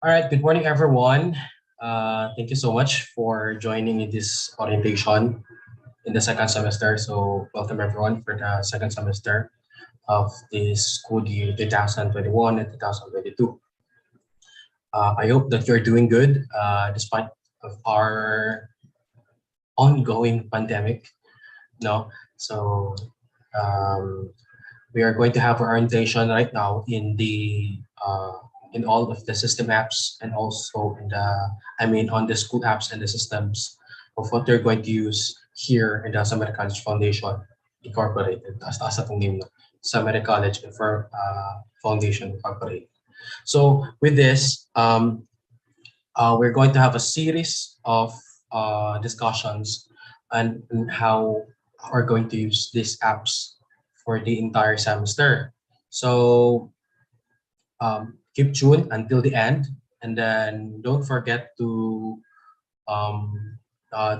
All right, good morning, everyone. Thank you so much for joining in this orientation in the second semester. So, welcome everyone for the second semester of this school year 2021 and 2022. I hope that you're doing good despite of our ongoing pandemic. No, so um, we are going to have our orientation right now in all of the system apps and also in the on the school apps and the systems of what they're going to use here in the Samara College Foundation Incorporated as atong name no? Samara College Foundation Incorporated. So with this, we're going to have a series of discussions and how we're going to use these apps for the entire semester. So keep tuned until the end, and then don't forget to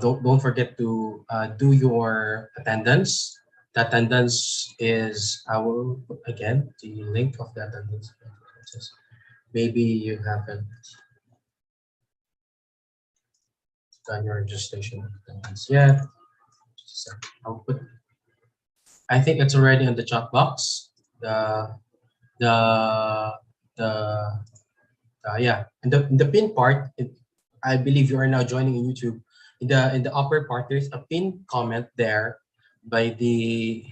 don't forget to do your attendance. The attendance is I will put again the link of the attendance. Maybe you haven't done your registration attendance yet. I'll put. I think it's already in the chat box. The the yeah, in the pin part, I believe you are now joining in YouTube. In the upper part, there's a pin comment there by the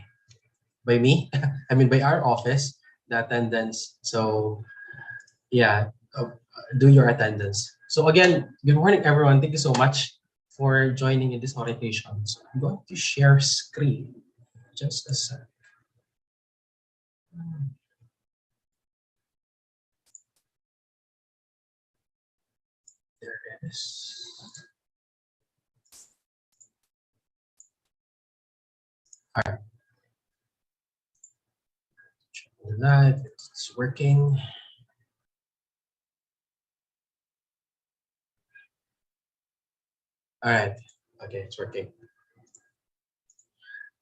by me. by our office, the attendance. So yeah, do your attendance. So again, good morning everyone. Thank you so much for joining in this orientation. So I'm going to share screen just a sec. There it is. All right. Live, it's working. All right. Okay, it's working.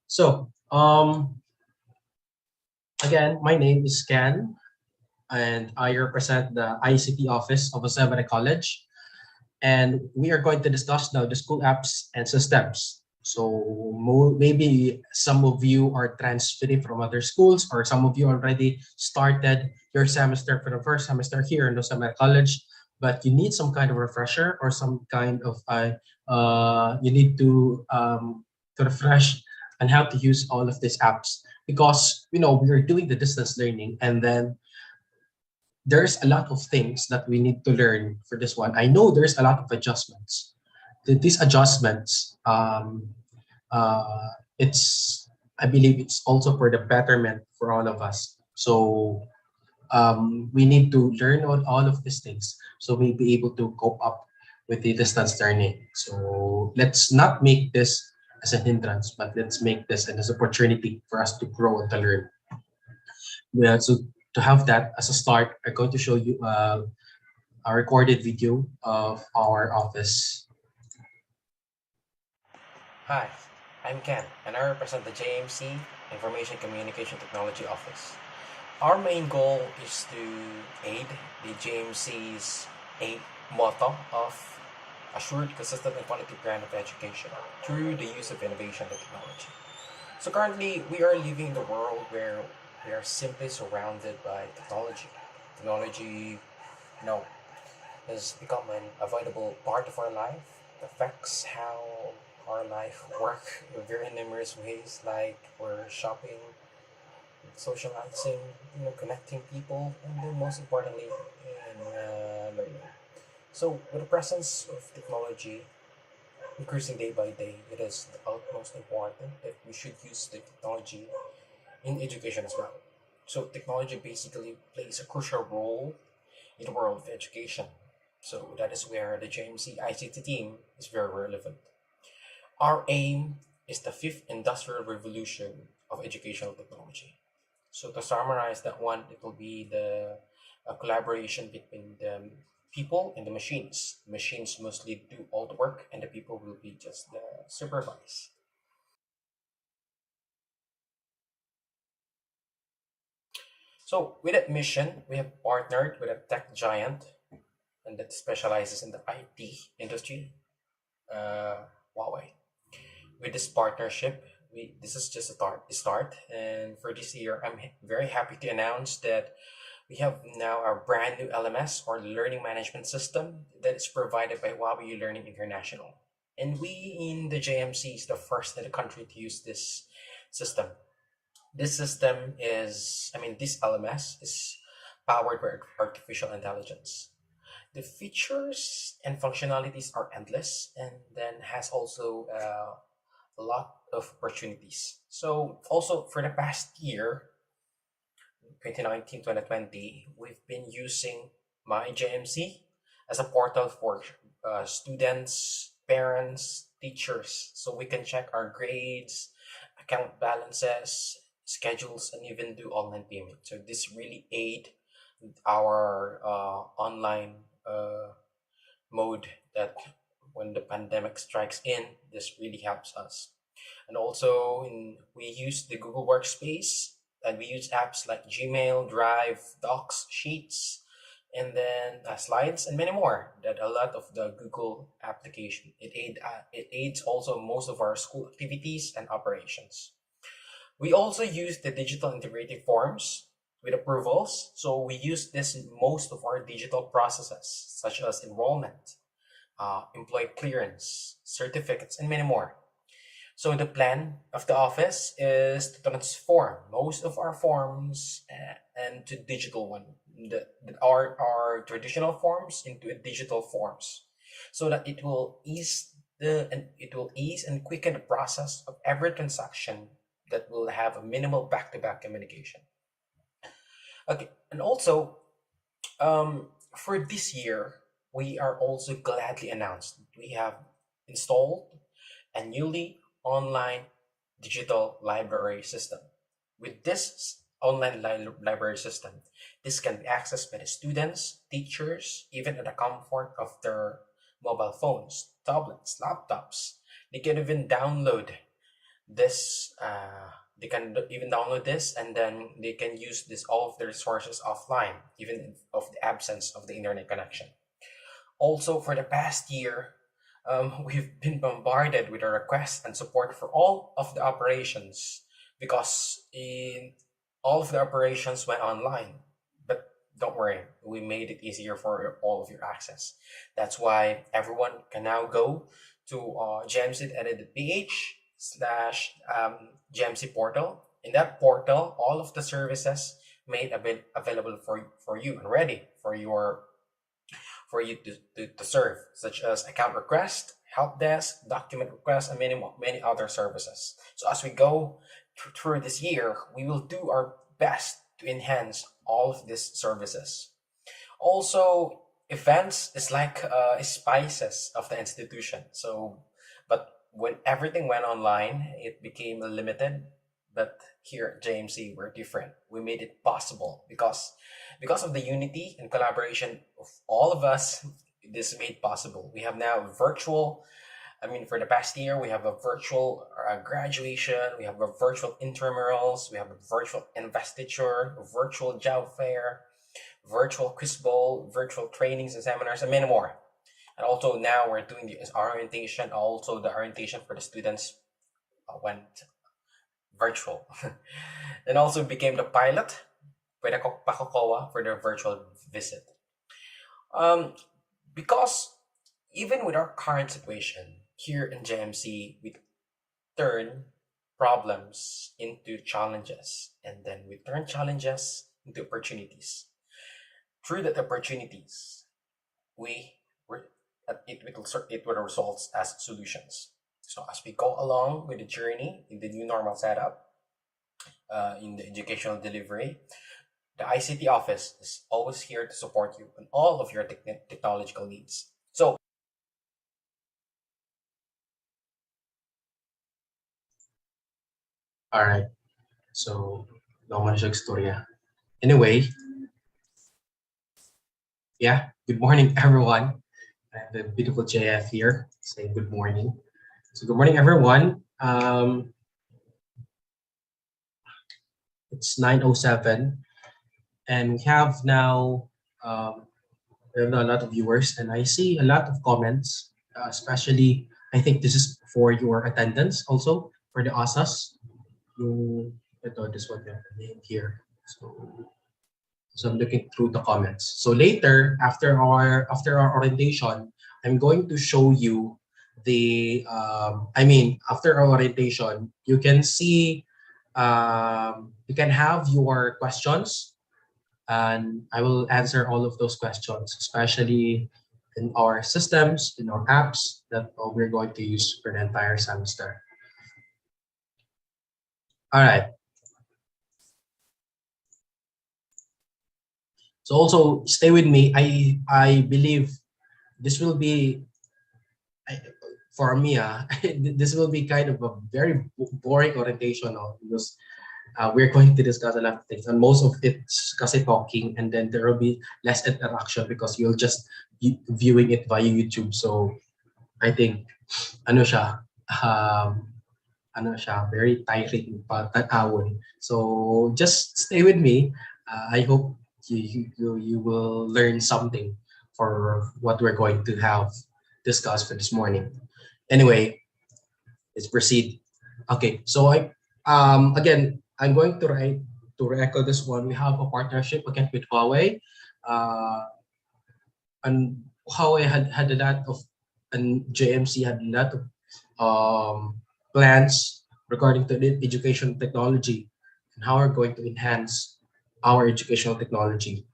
So, again, my name is Ken, and I represent the ICT office of Osevere College. And we are going to discuss now the school apps and systems. So maybe some of you are transferring from other schools, or some of you already started your semester for the first semester here in Osevere College, but you need some kind of refresher or some kind of you need to refresh on how to use all of these apps, because we are doing the distance learning, and then there's a lot of things that we need to learn for this one. I know there's a lot of adjustments. These adjustments, it's I believe it's also for the betterment for all of us. So we need to learn all of these things so we'll be able to cope up with the distance learning. So let's not make this as a hindrance, but let's make this as an opportunity for us to grow and to learn. Yeah, so to have that as a start, I'm going to show you a recorded video of our office. Hi, I'm Ken, and I represent the JMC Information Communication Technology Office. Our main goal is to aid the JMC's motto of assured, consistent, and quality brand of education through the use of innovation and technology. So currently, we are living in a world where we are simply surrounded by technology. Technology, you know, has become an avoidable part of our life. It affects how our life work in very numerous ways, like we're shopping, socializing, connecting people, and then most importantly, in learning. So, with the presence of technology increasing day by day, it is the utmost important that we should use the technology in education as well. So, technology basically plays a crucial role in the world of education. So, that is where the JMC ICT team is very relevant. Our aim is the fifth industrial revolution of educational technology. So to summarize that one, it will be the collaboration between the people and the machines. Machines mostly do all the work, and the people will be just the supervise. So with that mission, we have partnered with a tech giant and that specializes in the IT industry, uh, Huawei. With this partnership, this is just a start. And for this year, I'm very happy to announce that we have now our brand new LMS or learning management system that is provided by Huawei Learning International. And we in the JMC is the first in the country to use this system. This system is, I mean, this LMS is powered by artificial intelligence. The features and functionalities are endless and then has also a lot of opportunities. So also for the past year, 2019, 2020, we've been using my JMC as a portal for students, parents, teachers, so we can check our grades, account balances, schedules, and even do online payment. So this really aid our online mode that when the pandemic strikes in, this really helps us. And also, we use the Google Workspace, and we use apps like Gmail, Drive, Docs, Sheets, and then Slides, and many more. That a lot of the Google application. It aids also most of our school activities and operations. We also use the digital integrated forms with approvals. So we use this in most of our digital processes, such as enrollment, employee clearance, certificates, and many more. So the plan of the office is to transform most of our forms into digital one. That are our traditional forms into a digital forms, so that it will ease and quicken the process of every transaction that will have a minimal back-to-back communication. Okay, and also for this year, we are also gladly announced we have installed a newly online digital library system. With this online library system, this can be accessed by the students, teachers, even at the comfort of their mobile phones, tablets, laptops. They can even download this. They can even download this, and then they can use this all of the resources offline, even of the absence of the internet connection. Also, for the past year, we've been bombarded with a request and support for all of the operations because in all of the operations went online. But don't worry, we made it easier for all of your access. That's why everyone can now go to jmc.edit.ph/GMC portal. In that portal, all of the services made available for you and ready for you to serve, such as account request, help desk, document request, and many other services. So as we go through this year, we will do our best to enhance all of these services. Also, events is like spices of the institution. So, but when everything went online, it became limited. But here at JMC, we're different. We made it possible because of the unity and collaboration of all of us. This made possible. We have now virtual. I mean, for the past year, we have a virtual graduation, we have a virtual intramurals, we have a virtual investiture, a virtual job fair, virtual quiz bowl, virtual trainings and seminars, and many more. And also now we're doing the orientation. Also, the orientation for the students went virtual, and also became the pilot with the Pakokoa for their virtual visit. Um, because even with our current situation here in JMC, we turn problems into challenges, and then we turn challenges into opportunities. Through that opportunities, we it will results as solutions. So as we go along with the journey in the new normal setup, in the educational delivery, the ICT office is always here to support you in all of your technological needs. So All right. So, naman siya istorya. Anyway, yeah, good morning, everyone. I have the beautiful JF here saying good morning. So, good morning, everyone. It's 9:07, and we have now um, a lot of viewers, and I see a lot of comments, especially I think this is for your attendance also for the ASAS. Yung, ito, this one name here. So I'm looking through the comments. So later, after our orientation, I'm going to show you after our orientation, you can see, you can have your questions, and I will answer all of those questions, especially in our systems, in our apps that we're going to use for the entire semester. All right. So also stay with me. I believe this will be for me. This will be kind of a very boring orientation, because we're going to discuss a lot of things, and most of it's kasi talking, and then there will be less interaction because you'll just viewing it via YouTube. So I think ano siya, um, very tiring pa tatawon. So just stay with me. I hope you will learn something for what we're going to have discussed for this morning. Anyway, let's proceed. Okay, so again, I'm going to write to echo this one. We have a partnership again with Huawei, uh, and Huawei had a lot of, and JMC had a lot of plans regarding to the education technology and how we're going to enhance our educational technology.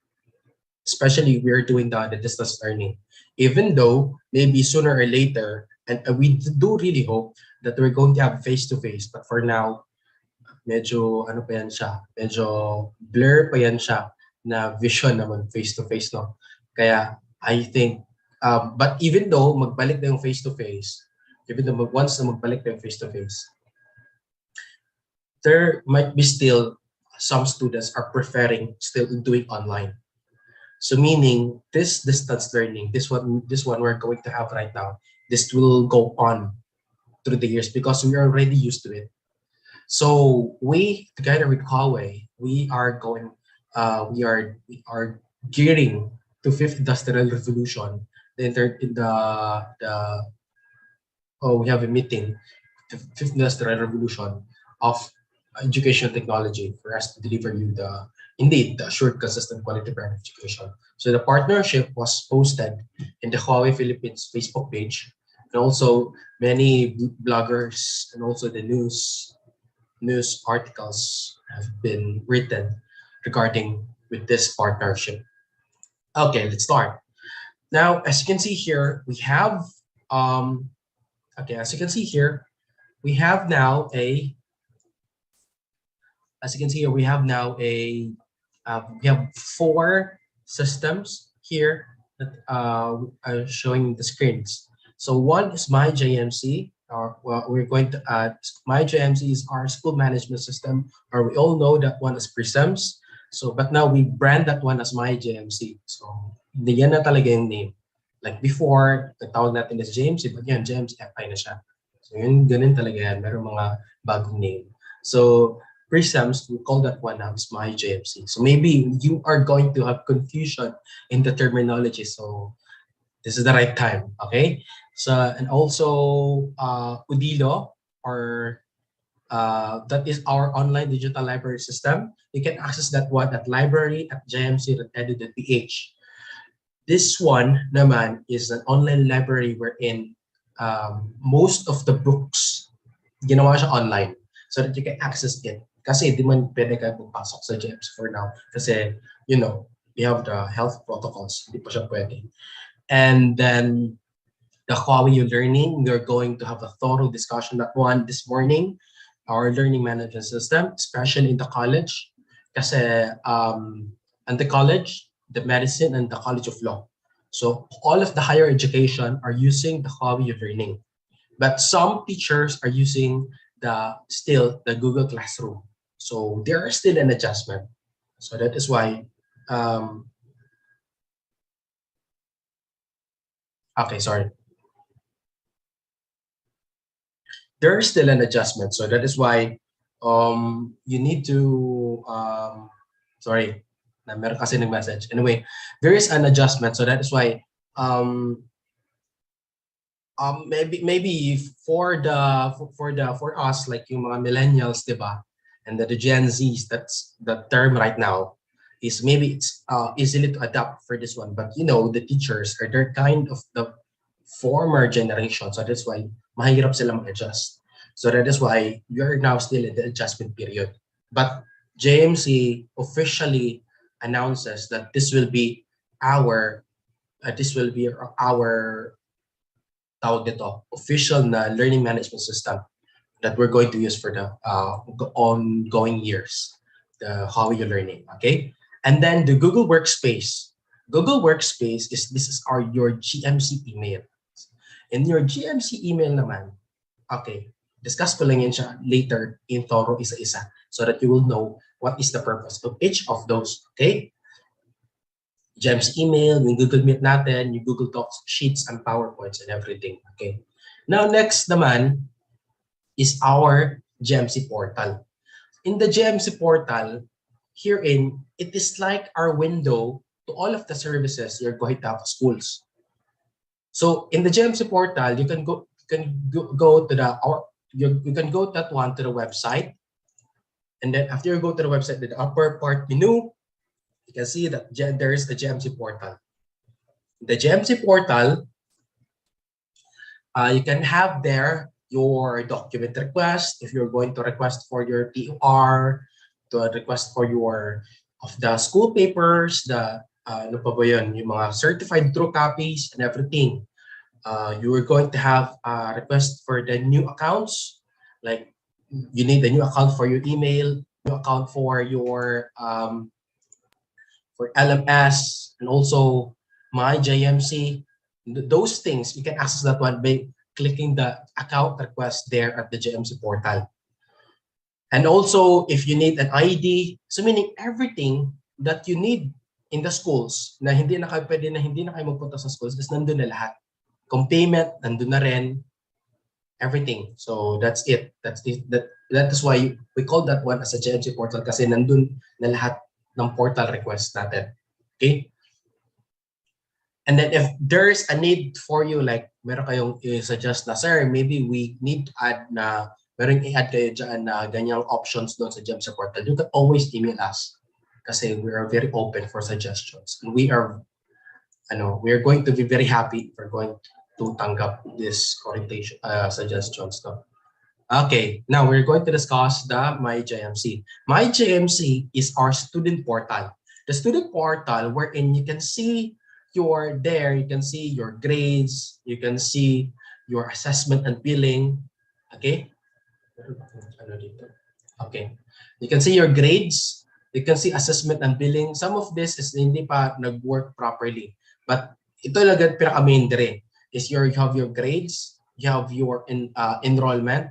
Especially we're doing the distance learning. Even though maybe sooner or later, and we do really hope that we're going to have face-to-face, but for now, medyo ano pa yan siya, medyo blur pa yan siya na vision naman face-to-face, no? Kaya I think, but even though magbalik na yung face-to-face, even though once na magbalik na yung face-to-face, there might be still some students are preferring still doing online. So meaning this distance learning, this one we're going to have right now, this will go on through the years because we are already used to it. So we together with Huawei, we are gearing to fifth industrial revolution. The we have a meeting, the fifth industrial revolution of education technology for us to deliver you the assured consistent quality brand education. So the partnership was posted in the Huawei Philippines Facebook page, and also many bloggers and also the news articles have been written regarding with this partnership. Okay, let's start. Now, as you can see here, we have as you can see here, we have now a as you can see here, we have four systems here that are showing the screens. So one is my JMC, or well, we're going to add my JMC is our school management system, or we all know that one as Prisms. So, but now we brand that one as my JMC. So, hindi yan na talaga yung name. Like before, tawag natin as JMC, but yan, JMC FI na siya. So, yun, ganun talaga yan. Meron mga bagong name. So, Prisms, we call that one now as my JMC. So maybe you are going to have confusion in the terminology. So this is the right time, okay? So, and also Udilo, or that is our online digital library system. You can access that one at library.jmc.edu.ph. This one naman is an online library wherein most of the books ginawa siya online so that you can access it. Kasi di man pwede ka pupasok sa JMC for now. Kasi, we have the health protocols. Hindi pa siya pwede. And then, the Huawei Learning, we're going to have a thorough discussion that one this morning. Our learning management system, especially in the college. Kasi, and the college, the medicine, and the College of Law. So, all of the higher education are using the Huawei Learning. But some teachers are using the Google Classroom. So there is still an adjustment. So that is why, okay, sorry. There is still an adjustment. So that is why you need to, sorry, meron kasi nag-message. Anyway, there is an adjustment. So that is why um, maybe for us like yung mga millennials, diba? And the Gen Zs, that's the term right now, is maybe it's easily to adapt for this one. But you know, the teachers are they're kind of the former generation. So that's why mahirap sila mag-adjust. So that is why we are now still in the adjustment period. But JMC officially announces that this will be our tawag dito, official na learning management system that we're going to use for the ongoing years, the how you're learning, okay? And then the Google Workspace. Google Workspace is your GMC email. In your GMC email naman, okay, discuss ko lang yan siya later in thorough isa-isa so that you will know what is the purpose of each of those, okay? GEMS email, yung Google Meet natin, yung Google Docs, Sheets, and PowerPoints, and everything. Okay. Now, next naman is our GMC portal. In the GMC portal, herein, it is like our window to all of the services you're going to have at schools. So, in the GMC portal, you can go to the you can go that one to the website, and then after you go to the website, the upper part menu, you can see that there is the GMC portal. The GMC portal, you can have there your document request if you're going to request for your TOR, to request for your of the school papers, the ano pa ba yun, yung mga certified true copies and everything. You are going to have a request for the new accounts, like you need a new account for your email, new account for your for LMS, and also my JMC. Those things, you can access that one by clicking the account request there at the JMC portal. And also, if you need an ID, so meaning everything that you need in the schools na hindi na kayo pwede na hindi na kayo magpunta sa schools is nandun na lahat. Kung payment, nandun na rin. Everything. So that's it. That is why we call that one as a JMC portal kasi nandun na lahat ng portal request natin. Okay? And then if there's a need for you, like meron kayong i-suggest na, sir, maybe we need to add na, meron i-add kayo dyan na ganyang options doon sa JMC portal, you can always email us kasi we are very open for suggestions. And we are going to be very happy if we're going to tanggap this orientation suggestions. No? Okay, now we're going to discuss the My JMC. My JMC is our student portal. The student portal wherein you can see you can see your grades, you can see your assessment and billing. Okay? Okay. You can see your grades, you can see assessment and billing. Some of this is hindi pa nag-work properly. But ito lang pinaka-main dire is you have your grades, you have your enrollment.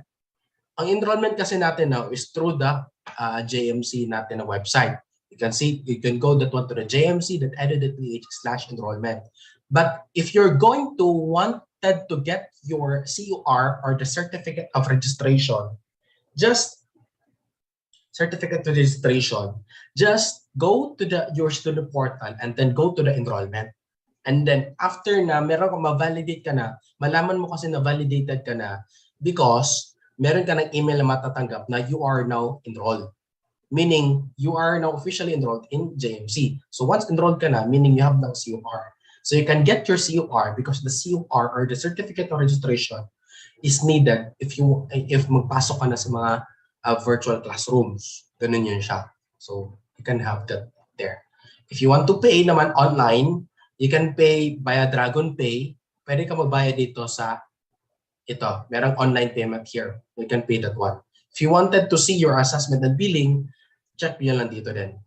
Ang enrollment kasi natin now is through the JMC natin na website. You can go that one to the jmc.edu.ph/enrollment. But if you're going to wanted to get your CUR or the certificate of registration, just go to your student portal and then go to the enrollment. And then after na meron kang ma-validate ka na, malaman mo kasi na validated ka na because meron ka ng email na matatanggap na you are now enrolled. Meaning, you are now officially enrolled in JMC. So once enrolled ka na, meaning you have now CUR. So you can get your CUR because the CUR or the certificate of registration is needed if magpasok ka na sa mga virtual classrooms. Ganun yun siya. So you can have that there. If you want to pay naman online, you can pay via Dragon Pay. Pwede ka magbayad dito sa ito. Merong online payment here. You can pay that one. If you wanted to see your assessment and billing, check nyo lang dito din.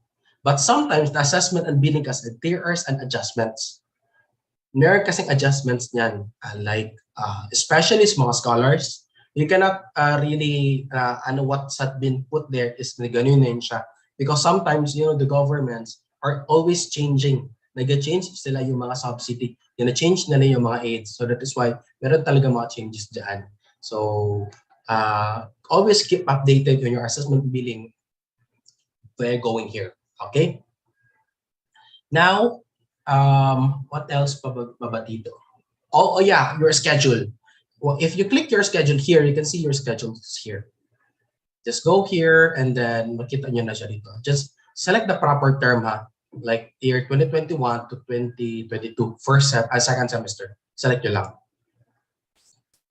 But sometimes, the assessment and billing kasi, there are an adjustments. Meron kasing adjustments niyan, like, especially sa mga scholars, You cannot really ano what's had been put there is na ganun na yun siya. Because sometimes, the governments are always changing. Nag-change sila yung mga subsidy. Change nila yung mga aids. So that is why meron talaga mga changes dyan. So always keep updated on your assessment billing we're going here. Okay? Now, what else pa ba dito? Oh yeah, your schedule. Well, if you click your schedule here, you can see your schedule here. Just go here and then makita nyo na siya dito. Just select the proper term ha. Like year 2021 to 2022, second semester. Select nyo lang.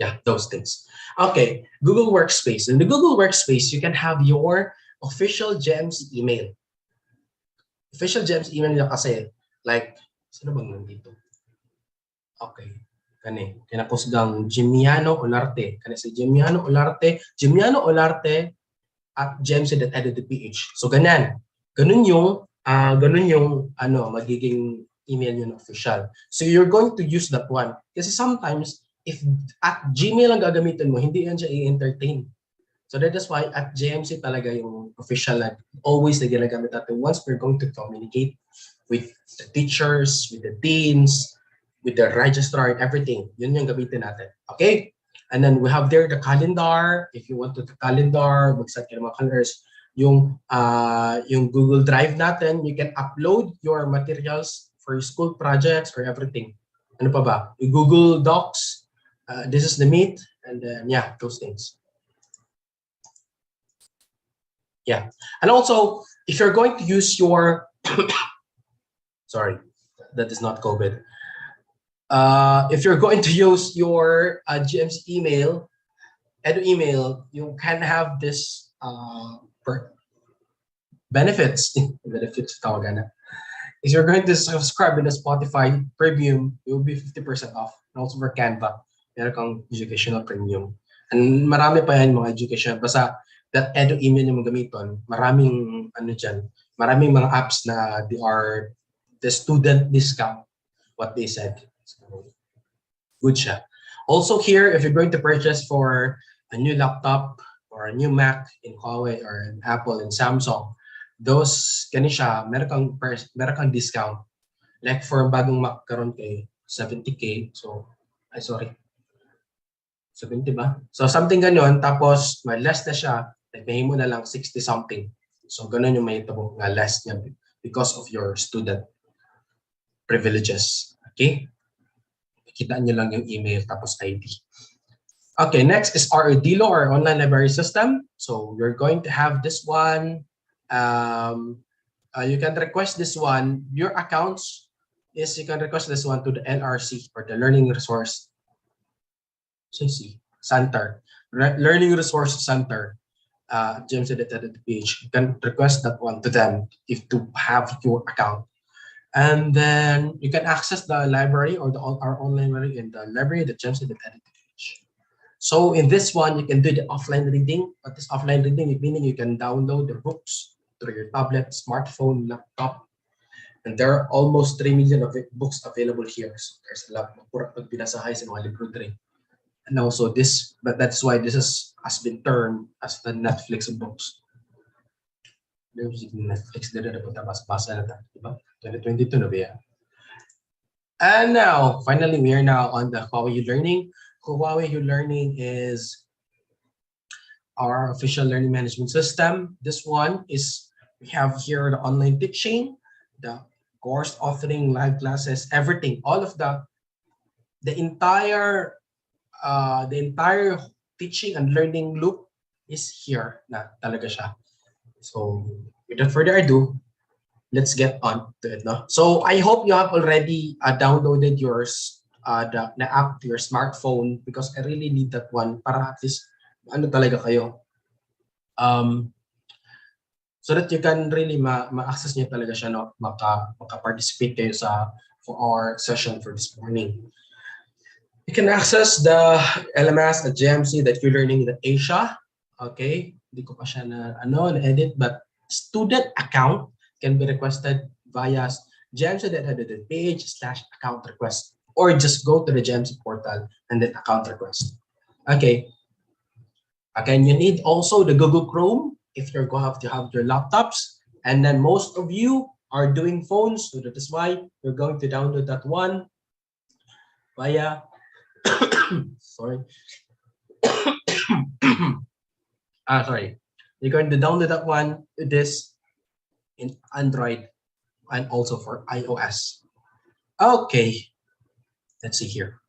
Yeah, those things. Okay, Google Workspace. In the Google Workspace, you can have your official JMC email. Official JMC email nila kasi, like, sino bang nandito? Okay. Kinapost gang Jimiano Olarte. Si Jimiano Olarte at jmc.edu.ph. So ganun. Ganun yung magiging email yun official. So you're going to use that one. Kasi sometimes if at Gmail ang gagamitin mo, hindi yan siya i-entertain. So that is why at JMC talaga yung official always na ginagamit natin once we're going to communicate with the teachers, with the deans, with the registrar and everything. Yun yung gamitin natin. Okay? And then we have there the calendar. If you want to the calendar, mag-set ka ng mga calendars. Yung Google Drive natin, you can upload your materials for your school projects or everything. Ano pa ba? Yung Google Docs. This is the Meet. And then, yeah, those things. Yeah. And also, if you're going to use your... sorry, that is not COVID. If you're going to use your GMC email, edu email, you can have this benefits. Benefits tawagan na. If you're going to subscribe in the Spotify Premium, it will be 50% off. And also for Canva, meron kang educational premium. And marami pa yan mga education. Basta that edu email yung gamiton, maraming maraming mga apps na they are the student discount, what they said. So, good siya. Also here, if you're going to purchase for a new laptop or a new Mac in Huawei or an Apple and Samsung, those meron kang discount. Like for bagong Mac karon kay 70K. So, 70 ba? So something ganyan, tapos may less na siya, like may mo na lang 60 something. So ganun yung may tabong nga less niya because of your student privileges. Okay? Kitaan nyo lang yung email tapos ID. Okay, next is our DILO or online library system. So you're going to have this one. You can request this one. Your accounts is you can request this one to the LRC or the Learning Resource Center. Learning Resource Center. JMC.edu.ph. You can request that one to them if to have your account. And then you can access the library or our online library in the library.jmc.edu.ph. So in this one, you can do the offline reading. But this offline reading, meaning you can download the books through your tablet, smartphone, laptop. And there are almost 3 million of books available here. So there's a lot of pagpinasahay sa mga libro dre. And also this, but that's why this has been termed as the Netflix of books. There's Netflix na rin na basa na tayo, diba? 2022 na ba yan? And now, finally, we are now on the Huawei U-Learning. Huawei U-Learning is our official learning management system. This one is, we have here the online teaching, the course authoring, live classes, everything, all of the entire teaching and learning loop is here na talaga siya. So without further ado, let's get on to it. No? So I hope you have already downloaded yours, the app to your smartphone because I really need that one para at least talaga kayo. So that you can really ma-access niyo talaga siya, no? Maka-participate kayo for our session for this morning. You can access the LMS at JMC that you're learning in Asia. Okay, hindi ko pa siya na-edit, but student account can be requested via jmc.edu.ph/account request, or just go to the JMC portal and then account request. Okay, Again, you need also the Google Chrome if you're going to have your laptops. And then most of you are doing phones, so that is why you're going to download that one via, sorry, sorry. You're going to download that one, this in Android and also for iOS. Okay, let's see here.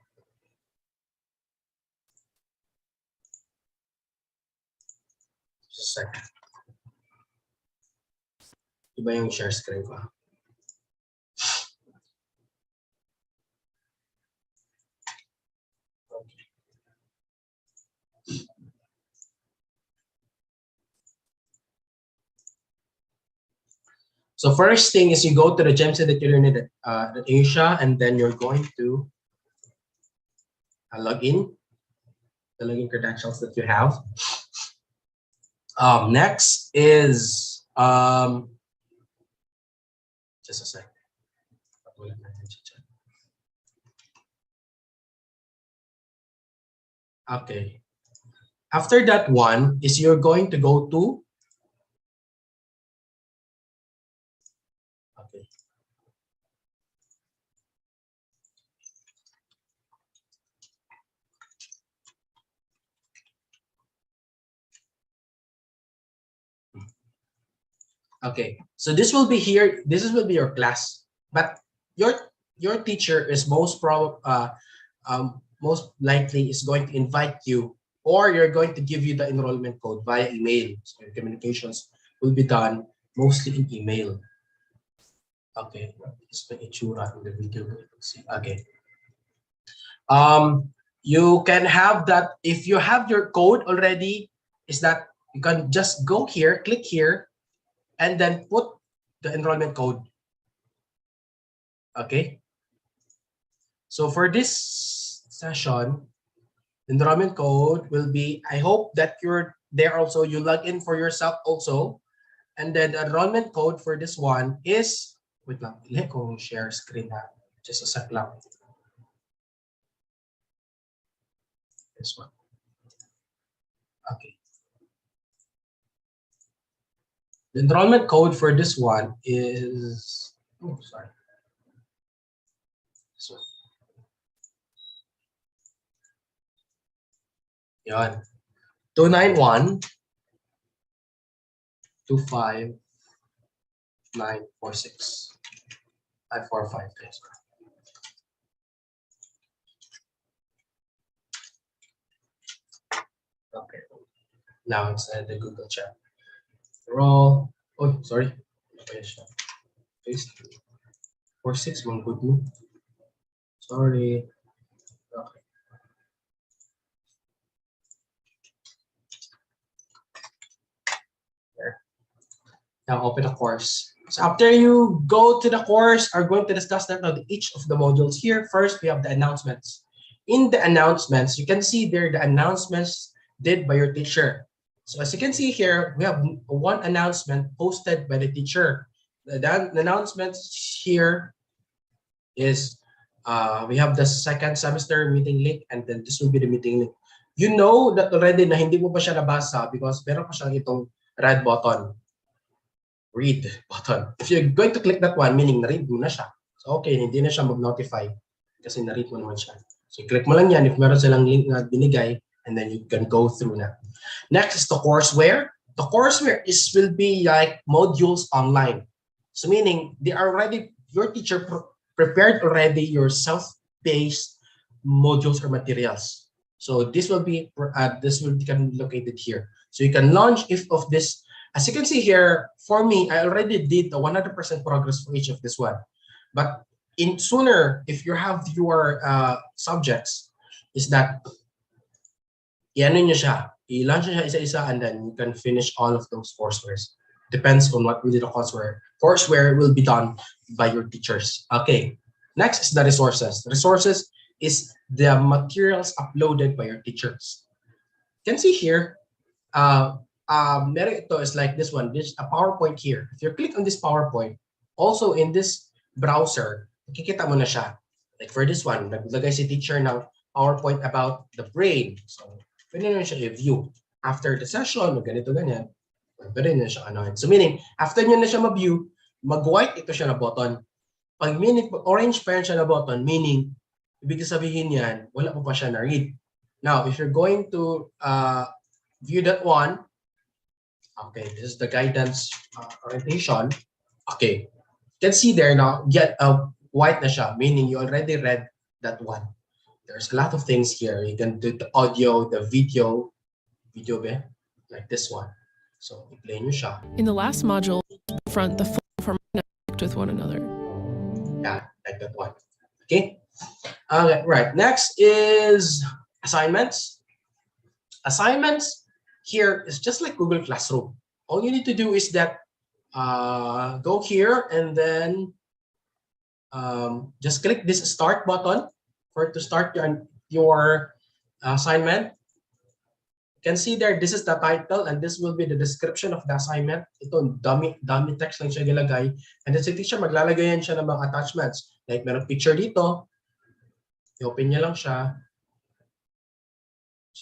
Just a second. Iba yung share screen ko. So first thing is you go to the JMC that you're in Asia, and then you're going to log in, the login credentials that you have. Next is just a second. Okay. After that one is you're going to go to Okay, so this will be here. This will be your class, but your teacher is most likely is going to invite you, or you're going to give you the enrollment code via email. So your communications will be done mostly in email. Okay, it's the itsura in the video. Okay. You can have that if you have your code already. Is that you can just go here, click here, and then put the enrollment code. Okay. So for this session, enrollment code will be, I hope that you're there also, you log in for yourself also. And then the enrollment code for this one is, wait lang, let ko share screen na. Just a sec lang. This one. Okay. The enrollment code for this one is, oh, sorry. This one. Yan. 291 25 946 545. Okay. Now it's the Google chat. Roll. Oh, sorry. Paste. 46 one good move. Sorry. Okay. There. Now open a course. So after you go to the course, are going to discuss that on each of the modules here. First, we have the announcements. In the announcements, you can see there the announcements did by your teacher. So as you can see here, we have one announcement posted by the teacher. The announcements here is we have the second semester meeting link, and then this will be the meeting link. You know that already na hindi mo pa siya nabasa because meron pa siyang itong red button. Read button. If you're going to click that one, meaning na-read mo na siya. So okay, hindi na siya mag-notify kasi na-read mo naman siya. So click mo lang yan if meron silang link na binigay, and then you can go through na. Next is the courseware. The courseware will be like modules online. So meaning they are already, your teacher prepared already your self-paced modules or materials. So this will be located here. So you can launch if of this. As you can see here, for me, I already did a 100% progress for each of this one. But in sooner, if you have your subjects, is that i-ano nyo siya, i-launch nyo siya isa-isa, and then you can finish all of those courseware. Depends on what really the courseware. Courseware will be done by your teachers. Okay. Next is the resources. Resources is the materials uploaded by your teachers. You can see here, ito is like this one. There's a PowerPoint here. If you click on this PowerPoint, also in this browser, makikita mo na siya. Like for this one, naglagay si teacher ng PowerPoint about the brain. So, pwede nyo siya i-view. after the session, ganito ganyan, pwede na siya anoin. So meaning, after nyo na siya ma-view, mag-white ito siya na button. Pag orange pa yan siya na button, meaning, ibig sabihin yan, wala pa siya na-read. Now, if you're going to view that one, okay, this is the guidance orientation. Okay, you can see there now, get white na siya, meaning you already read that one. There's a lot of things here. You can do the audio, the video ba? Like this one. So, i-play nyo siya. In the last module, front the full form connect with one another. Yeah, like that one. Okay. Right. Next is assignments. Assignments here is just like Google Classroom. All you need to do is that go here and then just click this start button to start your assignment. You can see there, this is the title and this will be the description of the assignment. Ito, dummy text lang siya gilagay. And then si teacher, maglalagay yan siya ng mga attachments. Like, meron picture dito. I-open niya lang siya.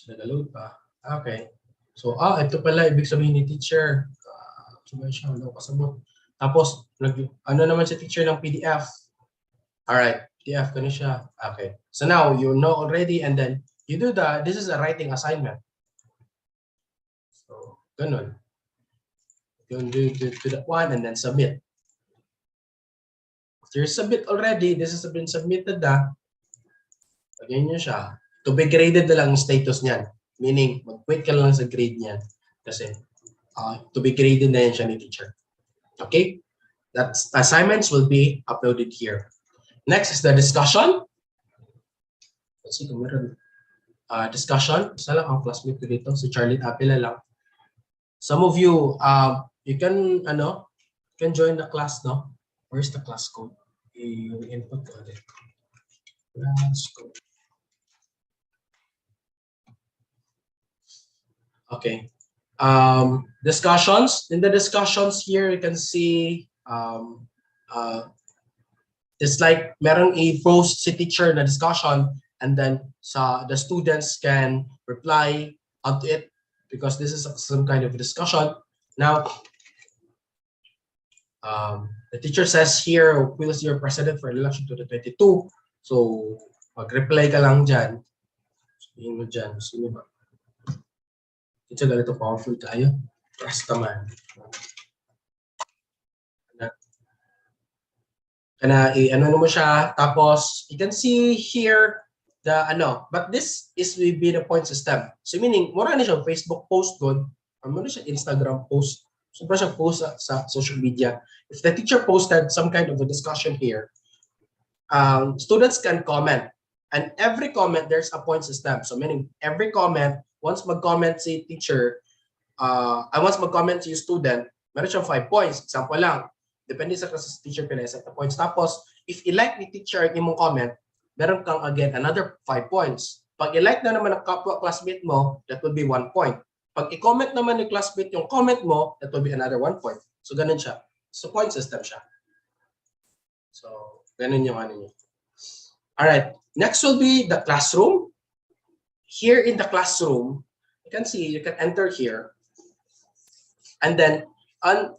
Nag-load pa. Okay. So, ito pala, ibig sabihin ni teacher. Sabay siya, wala kasabot. Tapos, ano naman si teacher ng PDF. Alright, PDF, ganun siya. Okay. So now, you know already and then you do this is a writing assignment. Ganun. You do that one and then submit. After you submit already, this has been submitted lagyan nyo siya. To be graded na lang ang status niyan. Meaning, mag-wait ka lang sa grade niyan. Kasi, to be graded na yan siya ni teacher. Okay? That's assignments will be uploaded here. Next is the discussion. Let's see kung meron. Discussion. Isa lang ang classmate ko dito. Si Charlie Apila lang. Some of you, you can join the class, no? Where's the class code? Yung input ko ulit. Class code. Okay. Discussions. In the discussions here, you can see it's like meron a post si teacher na discussion and then the students can reply onto it. Because this is some kind of discussion. Now, the teacher says here, who is your president for election 2022? So, mag-reply ka lang dyan. Sabihin mo dyan, sino ba? Ito ganito powerful tayo. Trust naman. Ano mo siya. Tapos, you can see here, but this will be the point system. So meaning, mura na siya Facebook post good, or mura siya Instagram post. So mura siya post sa social media. If the teacher posted some kind of a discussion here, students can comment. And every comment, there's a point system. So meaning, every comment, once mag-comment si teacher, once mag-comment si student, meron siyang 5 points. Example lang, depende sa teacher pina-set the points. Tapos, if i-like ni teacher yung comment, meron kang again another 5 points. Pag i-like na naman ang kapwa classmate mo, that will be 1 point. Pag i-comment naman ni classmate yung comment mo, that will be another 1 point. So ganun siya. So point system siya. So ganun yung ano niya. Alright, next will be the classroom. Here in the classroom, you can see, you can enter here. And then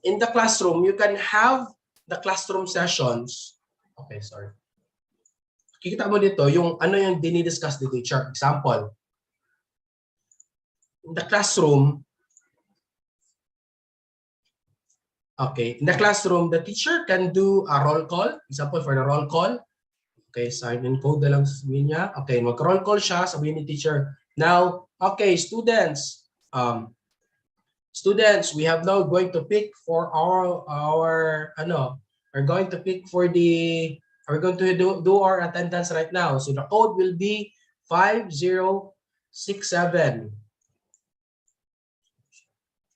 in the classroom, you can have the classroom sessions. Okay, sorry. Kikita mo dito yung ano yung dinidiscuss ni teacher. Example, in the classroom, the teacher can do a roll call. Example for the roll call. Okay, sign in code na lang sabihin niya. Okay, mag-roll call siya, sabihin ni teacher. Now, okay, students, we have now going to pick for we're going to do our attendance right now. So the code will be 5067.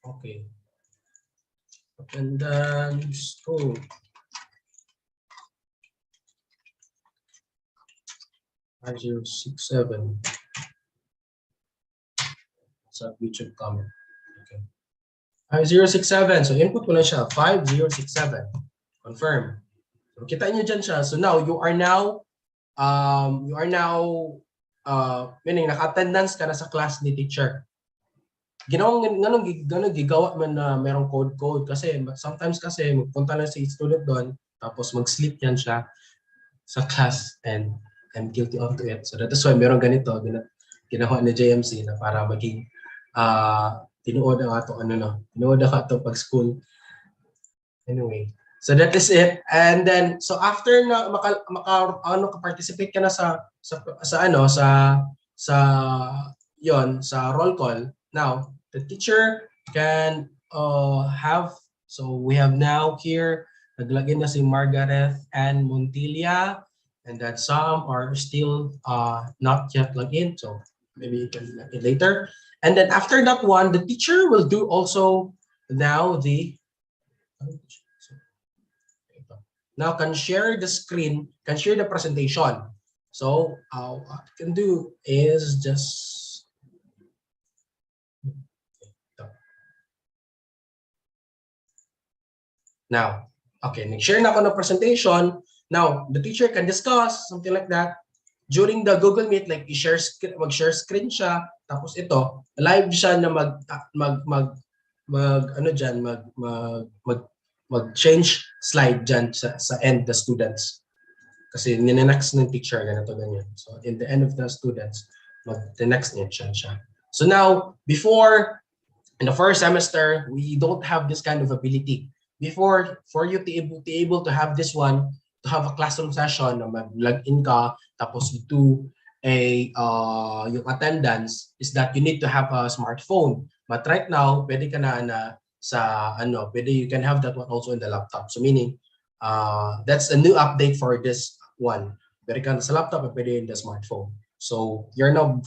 Okay. Attendance code. 5067. Sa YouTube comment. Okay. 5067. So input ko lang siya. 5067. Confirm. So, kita niyo dyan siya. So now you are now meaning naka-attendance ka na sa class ni teacher. ganong gigawa man na merong code kasi sometimes kasi magpunta lang si student doon tapos mag-sleep yan siya sa class and I'm guilty onto it. So that is why meron ganito ginawa ni JMC na para maging tinuod ang ato tinuod ang ato pag school. Anyway, so that is it. And then so after na participate ka na sa yon sa roll call. Now, the teacher can have, so we have now here, naglagay na si Margaret and Montilla, and that some are still not yet logged in, so maybe you can log in later. And then after that one, the teacher will do also now now can share the screen, can share the presentation. So what you can do is just now, okay, nag-share na ako ng presentation. Now, the teacher can discuss, something like that. During the Google Meet, like mag-share screen siya, tapos ito, live siya na mag-change slide dyan sa end the students. Kasi ninenext ng teacher, ganito ganyan. So, in the end of the students, mag-next niya siya. So now, before, in the first semester, we don't have this kind of ability. Before, for you to able to have this one, to have a classroom session na mag-log-in ka, tapos do yung attendance, is that you need to have a smartphone. But right now, pwede ka na sa pwede you can have that one also in the laptop. So meaning, that's a new update for this one. Pwede ka na sa laptop, pwede in the smartphone. So you're now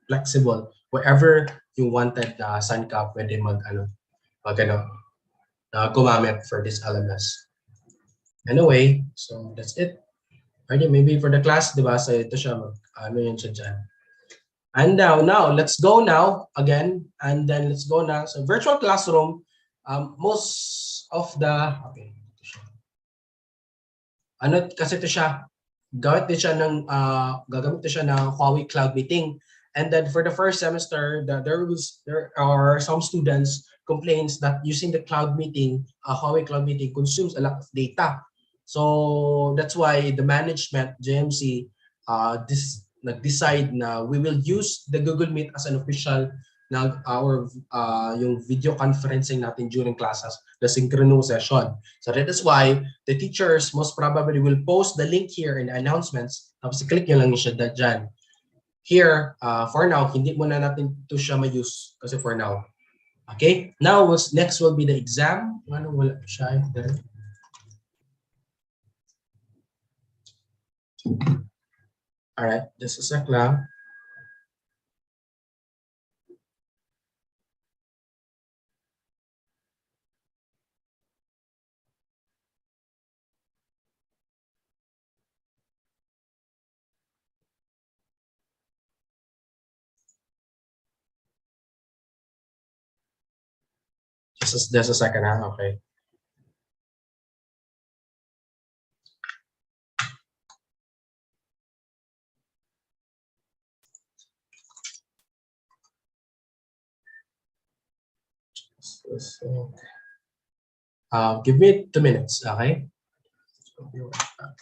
flexible. Wherever you wanted saan ka pwede gumamit for this LMS. Anyway, so that's it. Okay, maybe for the class, di ba? So ito siya, yun siya dyan. And now, let's go now again. And then let's go now. So virtual classroom, most of the, okay. Kasi ito siya, gagamit siya ng Huawei Cloud Meeting. And then for the first semester, there are some students complains that using the cloud meeting, Huawei Cloud Meeting consumes a lot of data. So that's why the management, JMC, nag-decide na we will use the Google Meet as an official yung video conferencing natin during classes, the synchronous session. So that is why the teachers most probably will post the link here in the announcements. Tapos i-click nyo lang siya dyan. Here, for now, hindi muna natin to siya ma-use kasi for now. Okay? Now, next will be the exam. Ano, wala siya. Alright, just a sec lang. Just a second, okay. Give me 2 minutes, okay? So, be right back.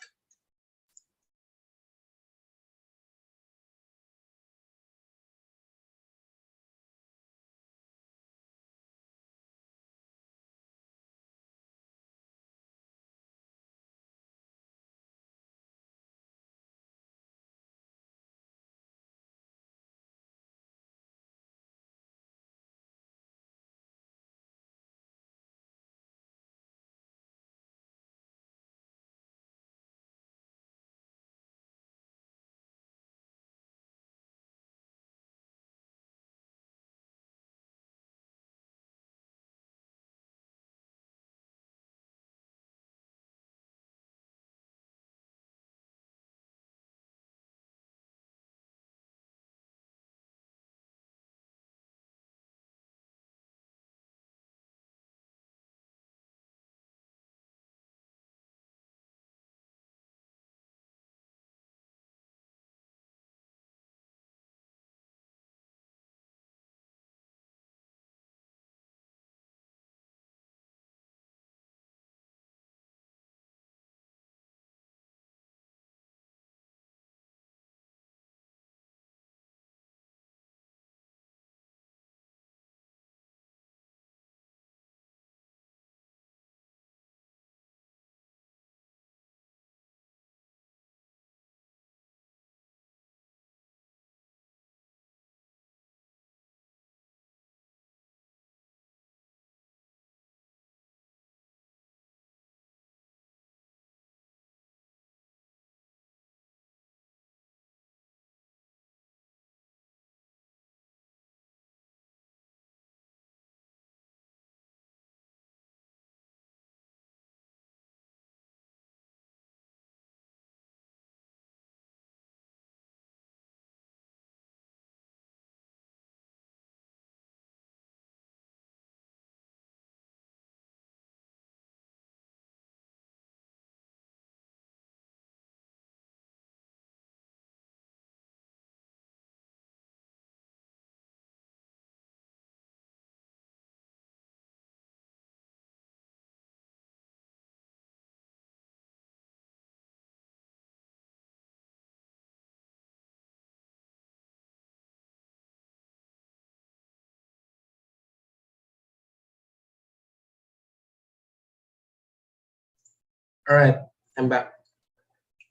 All right, I'm back.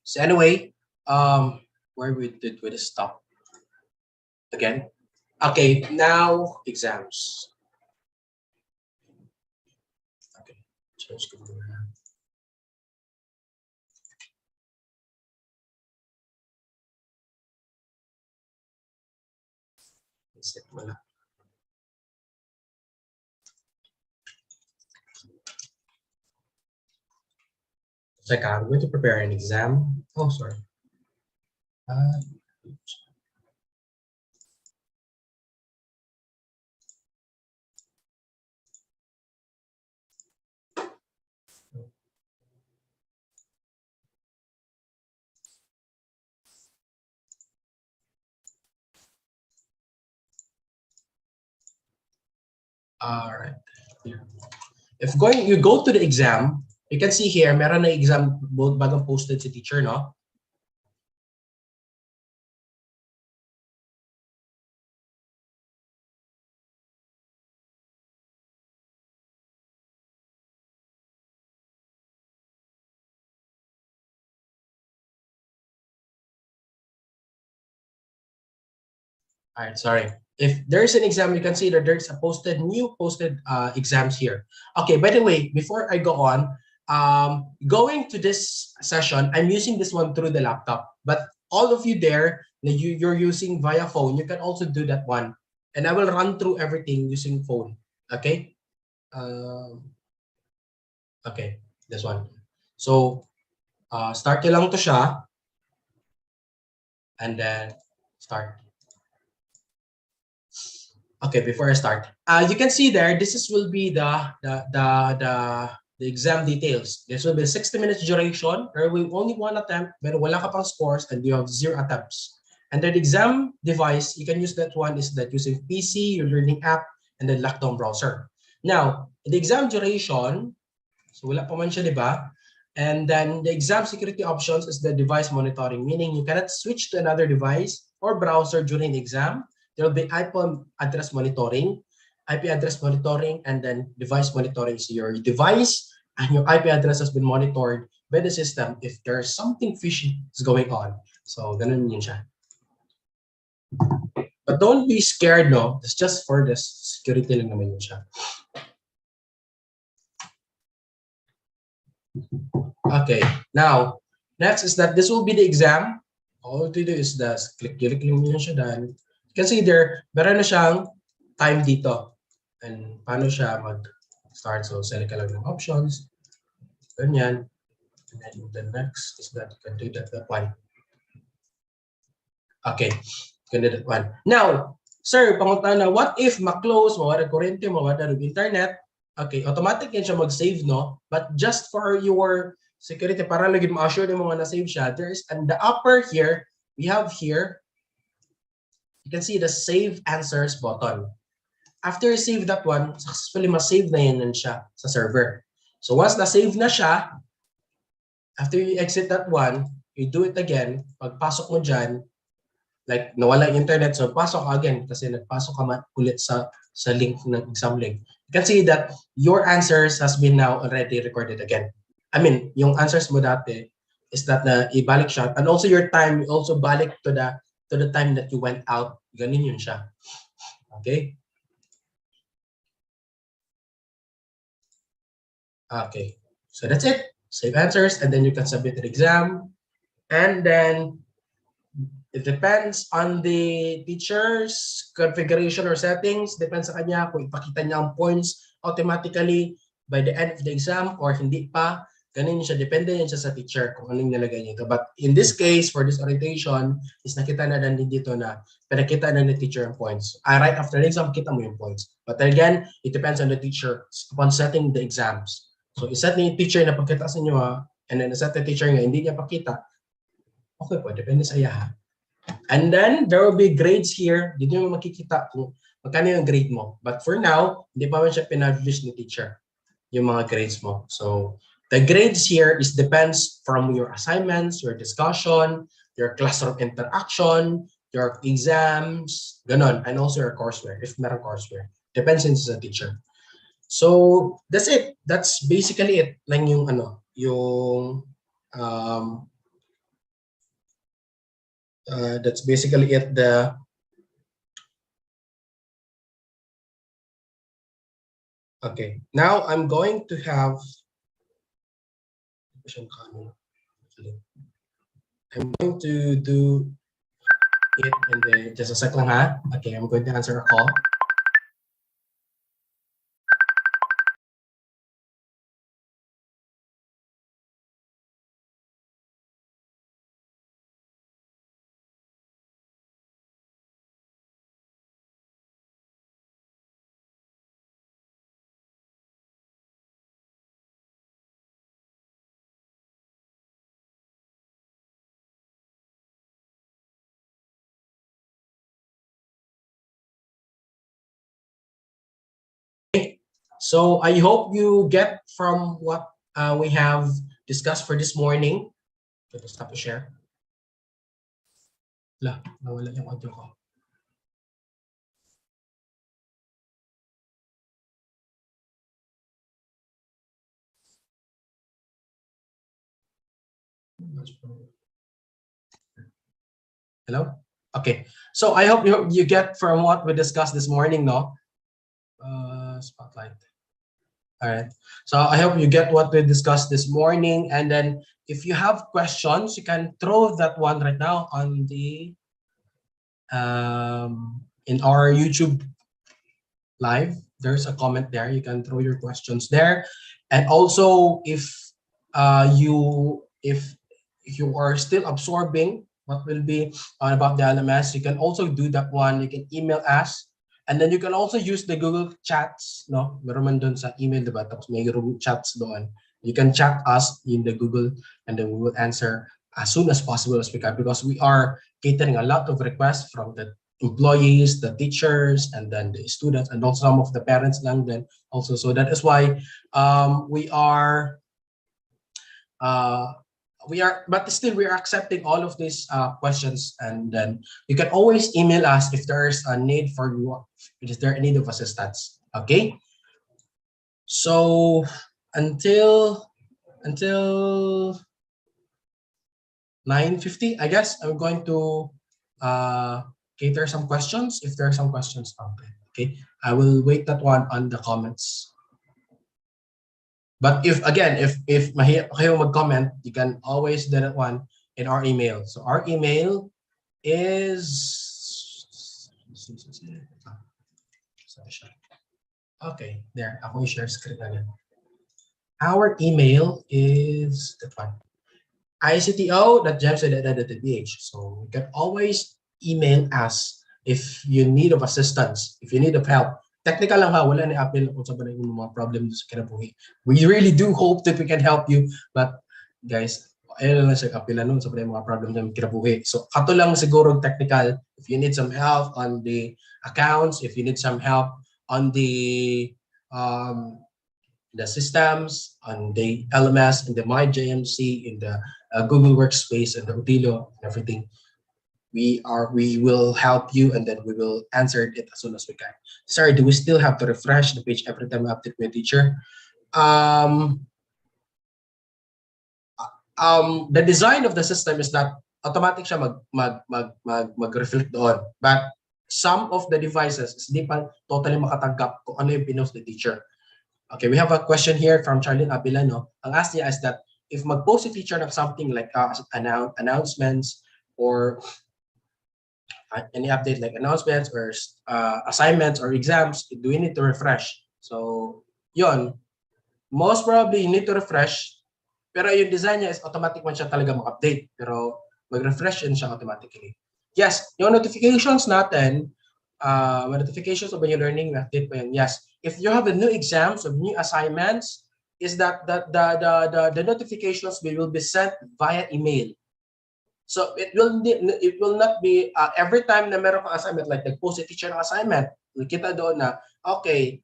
So anyway, where did we stop again? Okay, now exams. Okay, change computer. Set mo na. Like I'm going to prepare an exam. Oh, sorry. All right. If you go to the exam, you can see here, meron na exam both bagong posted si teacher, no? All right, sorry. If there's an exam, you can see that there's a new posted exams here. Okay, by the way, before I go on, going to this session, I'm using this one through the laptop. But all of you there, you're using via phone, you can also do that one. And I will run through everything using phone. Okay? Okay, this one. So, start nyo lang to siya. And then, start. Okay, before I start, you can see there, will be the exam details. This will be 60 minutes duration. There will be only one attempt, but wala ka pang scores and you have 0 attempts. And then the exam device, you can use that one is that using PC, your learning app, and then lockdown browser. Now, the exam duration, so wala pa man siya, di ba? And then the exam security options is the device monitoring, meaning you cannot switch to another device or browser during the exam. There will be IP address monitoring, and then device monitoring. So your device and your IP address has been monitored by the system if there's something fishy is going on. So ganun yun siya. But don't be scared, no? It's just for the security lang naman yun siya. Okay, now, next is that this will be the exam. All to do is click lang nyo siya done. You can see there, meron na siyang time dito. And paano siya mag-start. So, select ka lang ng options. Ganyan. And then the next is that you can do that one. Okay, you can do that one. Now, sir, pangutana, what if ma-close, mawala kuryente, mawala ng internet? Okay, automatic yan siya mag-save, no? But just for your security, para lagi ma-assure na mga na-save siya, there's, and the upper here, we have here, you can see the save answers button. After you save that one, successfully ma-save na yan siya sa server. So once na-save na siya, after you exit that one, you do it again, pagpasok mo dyan, like nawala yung internet, so pasok again kasi nagpasok ka ulit sa link ng exam link. You can see that your answers has been now already recorded again. I mean, yung answers mo dati is that na ibalik siya, and also your time also balik to the time that you went out. Ganun yun siya. Okay? Okay. So that's it. Save answers, and then you can submit the exam. And then it depends on the teacher's configuration or settings. Depends sa kanya kung ipakita niya ang points automatically by the end of the exam or hindi pa. Ganun siya. Depende yan siya sa teacher kung anong nilagay niya. But in this case, for this orientation, is nakita na din dito na pinakita na ni teacher ang points. Right after the exam, kita mo yung points. But again, it depends on the teacher upon setting the exams. So, iset ni teacher na pagkita sa inyo and then iset the teacher nga hindi niya pakita, okay po, depende sa iya. And then, there will be grades here. Dito mo makikita kung magkano yung grade mo. But for now, hindi pa man siya pinablis ni teacher, yung mga grades mo. So, the grades here is depends from your assignments, your discussion, your classroom interaction, your exams, ganon, and also your courseware, if meron courseware. Depends sa teacher. So, that's it. That's basically it. Lang yung yung that's basically it. Okay, now I'm going to have I'm going to do it in the just a second, huh? Okay, I'm going to answer a call. So I hope you get from what we have discussed for this morning. Okay, stop to share. La, nawala yung audio ko. Hello? Okay. So I hope you get from what we discussed this morning, no? Spotlight. All right. So I hope you get what we discussed this morning. And then if you have questions, you can throw that one right now on the in our YouTube live. There's a comment there. You can throw your questions there. And also if you are still absorbing what will be about the LMS, you can also do that one. You can email us. And then you can also use the Google Chats, no? Meron man doon sa email, diba? Tapos may Google Chats doon. You can chat us in the Google and then we will answer as soon as possible as we can, because we are catering a lot of requests from the employees, the teachers, and then the students, and also some of the parents lang then also. So that is why we are but still we are accepting all of these questions, and then you can always email us if there's a need for you, is there a need of assistance. Okay, so until 9:50, I guess I'm going to cater some questions if there are some questions out there. Okay, I will wait that one on the comments. But if mahiya kayo mag-comment, you can always do that one in our email. So our email is okay, there. Ako i-share screen again. Our email is that one. icto.jmc.edu.ph. So you can always email us if you need of assistance, if you need of help. Technical lang ha, wala na appeal kung sa yung mga problems sa kinabuhi. We really do hope that we can help you, but guys, ayun lang sa appeal ano sa mga problems ng kinabuhi. So kato lang siguro technical. If you need some help on the accounts, if you need some help on the systems, on the LMS, in the My JMC, in the Google Workspace, and the Utilo, and everything. We will help you, and then we will answer it as soon as we can. Sorry, do we still have to refresh the page every time we update my teacher? The design of the system is that automatic siya mag-reflect doon. But some of the devices is di pa totally makatanggap kung ano yung pinost the teacher. Okay, we have a question here from Charlene Abilano. Ang ask niya is that if mag-post a teacher of something like announcements or any update like announcements or assignments or exams, do we need to refresh? So, yon. Most probably, you need to refresh. Pero yung design niya is automatic man siya talaga mag-update. Pero mag-refresh din siya automatically. Yes, yung notifications natin, notifications of when you're learning, update pa yun. Yes, if you have a new exams or new assignments, is that the notifications will be sent via email. So it will not be every time na meron kang assignment, like nag-post a teacher ng assignment, kita doon na, okay,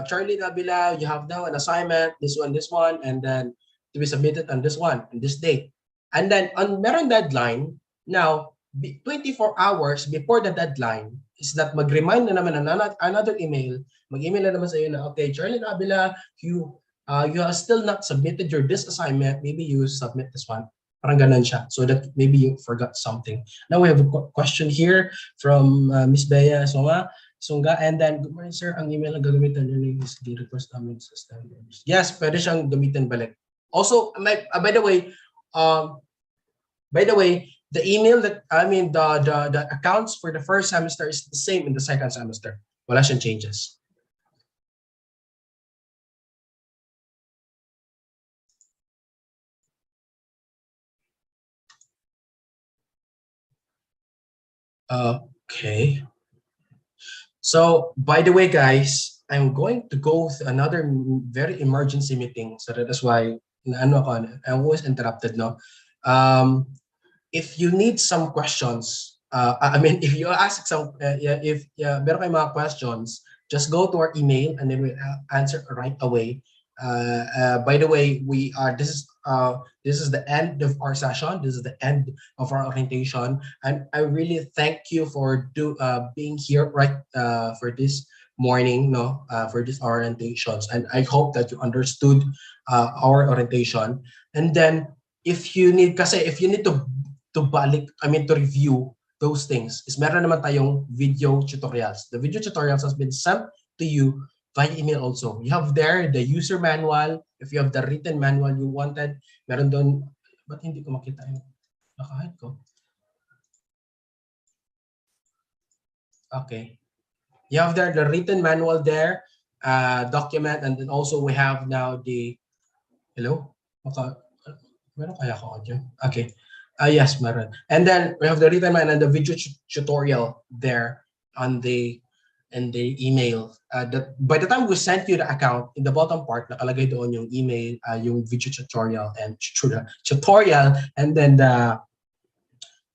Charlie Nabila, you have now an assignment, this one, and then to be submitted on this one, on this date. And then on meron deadline, now 24 hours before the deadline is that mag-remind na naman another email, mag-email na naman sa iyo na, okay, Charlie Nabila, you you have still not submitted your this assignment, maybe you submit this one. Parang ganun siya. So that maybe you forgot something. Now we have a question here from Miss Bea Sunga, and then, good morning sir, ang email na gagamitan nyo is the request namin sa standards. Yes, pwede siyang gamitin balik. Also, by the way, the email that, the accounts for the first semester is the same in the second semester. Wala siyang changes. Okay. So, by the way, guys, I'm going to go to another very emergency meeting. So that's why I was interrupted, no? If you need some questions, if you ask some, if meron kayong mga questions, just go to our email and then we'll answer right away. By the way, this is the end of our session. This is the end of our orientation, and I really thank you for being here for this morning, for these orientations, and I hope that you understood our orientation. And then if you need to review those things, is meron naman tayong video tutorials. The video tutorials has been sent to you via email also. You have there the user manual. If you have the written manual you wanted, meron doon. Ba't hindi ko makita yung nakahide ko? Okay. You have there the written manual there, document, and then also we have now the, hello? Meron kaya ako audio? Okay. Yes, meron. And then we have the written manual and the video tutorial there on the email. That by the time we sent you the account, in the bottom part, nakalagay doon yung email, yung video tutorial and then the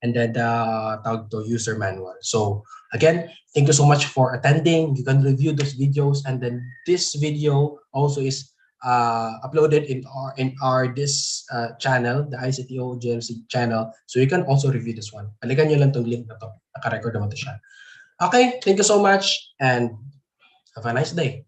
tawag to user manual. So again, thank you so much for attending. You can review those videos, and then this video also is uploaded in our this channel, the ICTO JMC channel. So you can also review this one. Balikan nyo lang tong link na to. Naka-record naman to siya. Okay, thank you so much and have a nice day.